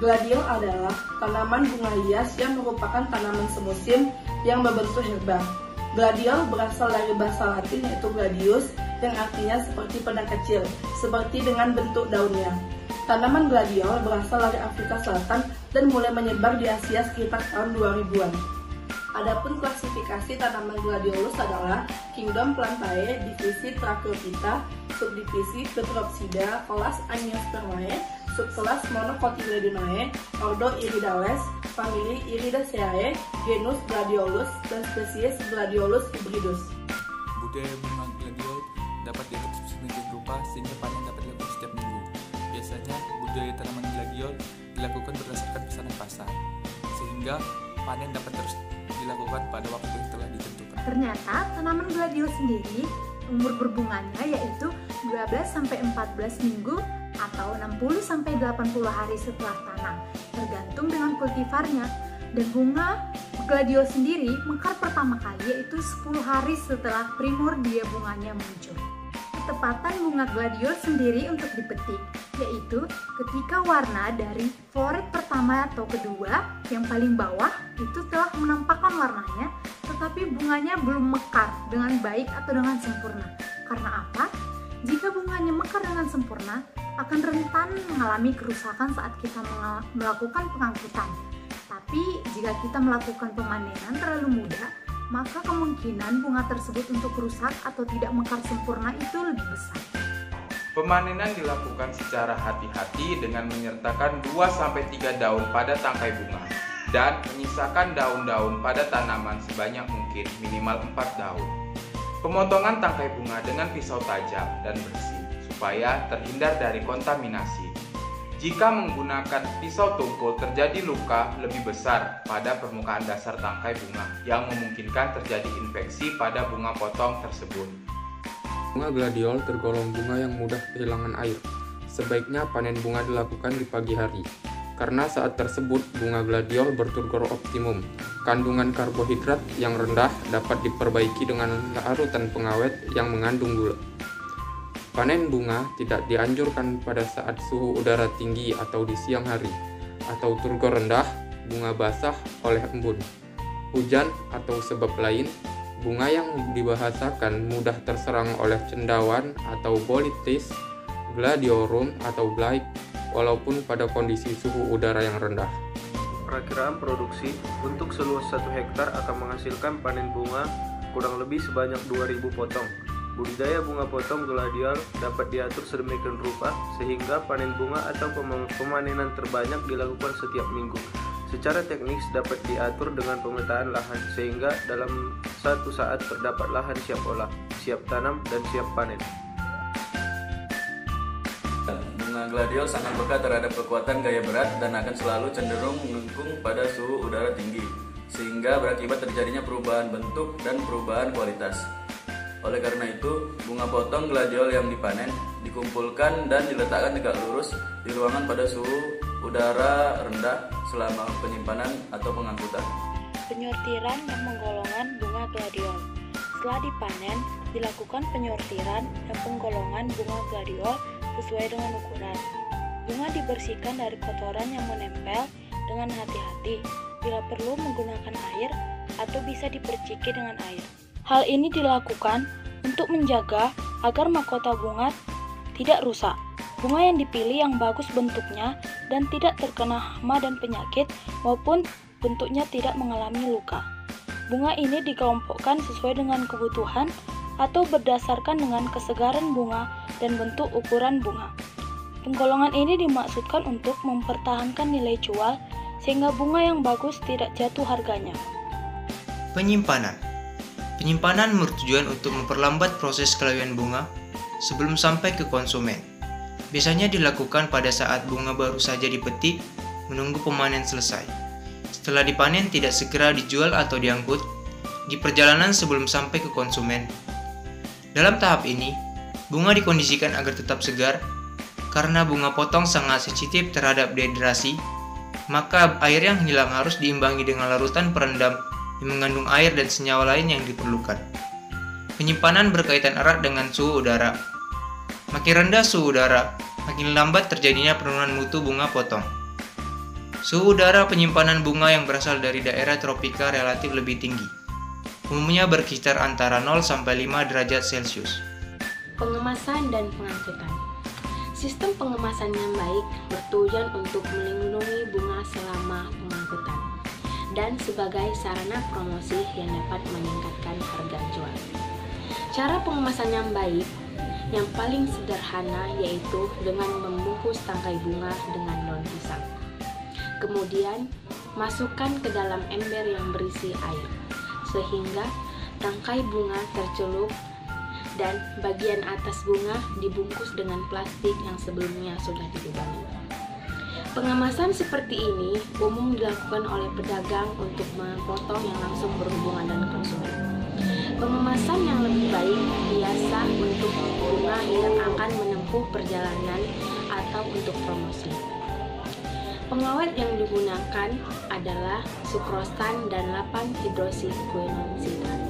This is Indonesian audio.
Gladiol adalah tanaman bunga hias yang merupakan tanaman semusim yang berbentuk herba. Gladiol berasal dari bahasa Latin yaitu gladius yang artinya seperti pedang kecil, seperti dengan bentuk daunnya. Tanaman gladiol berasal dari Afrika Selatan dan mulai menyebar di Asia sekitar tahun 2000-an. Adapun klasifikasi tanaman gladiolus adalah Kingdom Plantae, divisi Trachyphyta, subdivisi Petropsida, kelas Angiospermae, subkelas Monocotyledonae, ordo Iridales, famili Iridaceae, genus Gladiolus, dan spesies Gladiolus hybridus. Budidaya bunga gladiol dapat diatur sedemikian rupa sehingga panen dapat dilakukan setiap minggu. Biasanya budidaya tanaman gladiol dilakukan berdasarkan pesanan pasar, sehingga panen dapat terus dilakukan pada waktu yang telah ditentukan. Ternyata tanaman gladiol sendiri umur berbunganya yaitu 12-14 minggu atau 60-80 hari setelah tanam, tergantung dengan kultivarnya. Dan bunga gladiol sendiri mekar pertama kali yaitu 10 hari setelah primordia bunganya muncul. Ketepatan bunga gladiol sendiri untuk dipetik yaitu ketika warna dari floret pertama atau kedua yang paling bawah itu telah menampakkan warnanya, tetapi bunganya belum mekar dengan baik atau dengan sempurna. Karena apa? Jika bunganya mekar dengan sempurna, akan rentan mengalami kerusakan saat kita melakukan pengangkutan. Tapi jika kita melakukan pemanenan terlalu muda, maka kemungkinan bunga tersebut untuk rusak atau tidak mekar sempurna itu lebih besar. Pemanenan dilakukan secara hati-hati dengan menyertakan 2-3 daun pada tangkai bunga dan menyisakan daun-daun pada tanaman sebanyak mungkin minimal 4 daun. Pemotongan tangkai bunga dengan pisau tajam dan bersih supaya terhindar dari kontaminasi. Jika menggunakan pisau tumpul terjadi luka lebih besar pada permukaan dasar tangkai bunga yang memungkinkan terjadi infeksi pada bunga potong tersebut. Bunga gladiol tergolong bunga yang mudah kehilangan air. Sebaiknya panen bunga dilakukan di pagi hari, karena saat tersebut bunga gladiol berturgor optimum. Kandungan karbohidrat yang rendah dapat diperbaiki dengan larutan pengawet yang mengandung gula. Panen bunga tidak dianjurkan pada saat suhu udara tinggi atau di siang hari, atau turgor rendah, bunga basah oleh embun, hujan, atau sebab lain. Bunga yang dibahasakan mudah terserang oleh cendawan atau bolitis, gladiorum atau blight, walaupun pada kondisi suhu udara yang rendah. Perakiraan produksi untuk seluas 1 hektar akan menghasilkan panen bunga kurang lebih sebanyak 2.000 potong. Budidaya bunga potong gladiol dapat diatur sedemikian rupa sehingga panen bunga atau pemanenan terbanyak dilakukan setiap minggu. Secara teknis dapat diatur dengan pemetaan lahan sehingga dalam satu saat terdapat lahan siap olah, siap tanam, dan siap panen. Bunga gladiol sangat peka terhadap kekuatan gaya berat dan akan selalu cenderung melengkung pada suhu udara tinggi, sehingga berakibat terjadinya perubahan bentuk dan perubahan kualitas. Oleh karena itu, bunga potong gladiol yang dipanen dikumpulkan dan diletakkan tegak lurus di ruangan pada suhu udara rendah selama penyimpanan atau pengangkutan. Penyortiran dan penggolongan bunga gladiol. Setelah dipanen, dilakukan penyortiran dan penggolongan bunga gladiol sesuai dengan ukuran. Bunga dibersihkan dari kotoran yang menempel dengan hati-hati. Bila perlu menggunakan air atau bisa diperciki dengan air. Hal ini dilakukan untuk menjaga agar mahkota bunga tidak rusak. Bunga yang dipilih yang bagus bentuknya dan tidak terkena hama dan penyakit maupun bentuknya tidak mengalami luka. Bunga ini dikelompokkan sesuai dengan kebutuhan atau berdasarkan dengan kesegaran bunga dan bentuk ukuran bunga. Penggolongan ini dimaksudkan untuk mempertahankan nilai jual sehingga bunga yang bagus tidak jatuh harganya. Penyimpanan. Penyimpanan bertujuan untuk memperlambat proses kelahiran bunga sebelum sampai ke konsumen. Biasanya dilakukan pada saat bunga baru saja dipetik, menunggu pemanen selesai. Setelah dipanen tidak segera dijual atau diangkut, di perjalanan sebelum sampai ke konsumen. Dalam tahap ini, bunga dikondisikan agar tetap segar, karena bunga potong sangat sensitif terhadap dehidrasi, maka air yang hilang harus diimbangi dengan larutan perendam yang mengandung air dan senyawa lain yang diperlukan. Penyimpanan berkaitan erat dengan suhu udara. Makin rendah suhu udara, makin lambat terjadinya penurunan mutu bunga potong. Suhu udara penyimpanan bunga yang berasal dari daerah tropika relatif lebih tinggi. Umumnya berkisar antara 0 sampai 5 derajat Celcius. Pengemasan dan pengangkutan. Sistem pengemasan yang baik bertujuan untuk melindungi bunga selama pengangkutan dan sebagai sarana promosi yang dapat meningkatkan harga jual. Cara pengemasan yang baik yang paling sederhana yaitu dengan membungkus tangkai bunga dengan daun pisang. Kemudian, masukkan ke dalam ember yang berisi air, sehingga tangkai bunga tercelup dan bagian atas bunga dibungkus dengan plastik yang sebelumnya sudah dilubangi. Pengemasan seperti ini umum dilakukan oleh pedagang untuk memotong yang langsung berhubungan dengan konsumen. Pengemasan yang lebih baik biasa untuk bunga yang akan menempuh perjalanan atau untuk promosi. Pengawet yang digunakan adalah sukrosan dan 8-hidroksikuinonsitrat.